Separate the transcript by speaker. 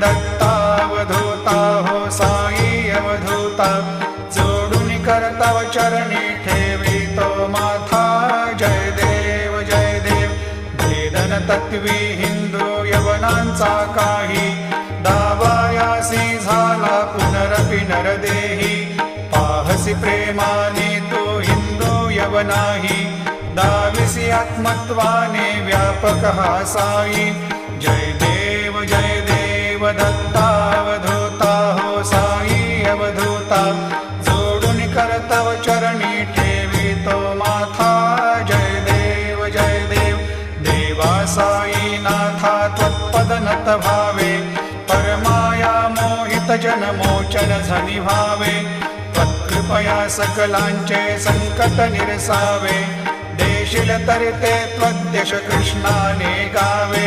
Speaker 1: दत्तावधूता हो साई अवधूता जोडून करतव चरणी ठेवी तो माथा जय देव भेदन तत्वी हिंदू यवनांचा काही डावायासी झाला पुनरपि नरदेही पाहसी प्रेमाने तो हिंदू यवनाही दाविसी आत्मत्वाने व्यापक हा साई जय देव दत्तावधूता हो साई अवधूता जोडून करतव चरणी ठेवी तो माथा जय देव देवा साई नाथा त्वत्पद नत भावे परमाया मोहित जन मोचन झनी भावे त्वत्कृपया सकलांचे संकट निरसावे देशील तरी ते त्वद्यश कृष्णाने गावे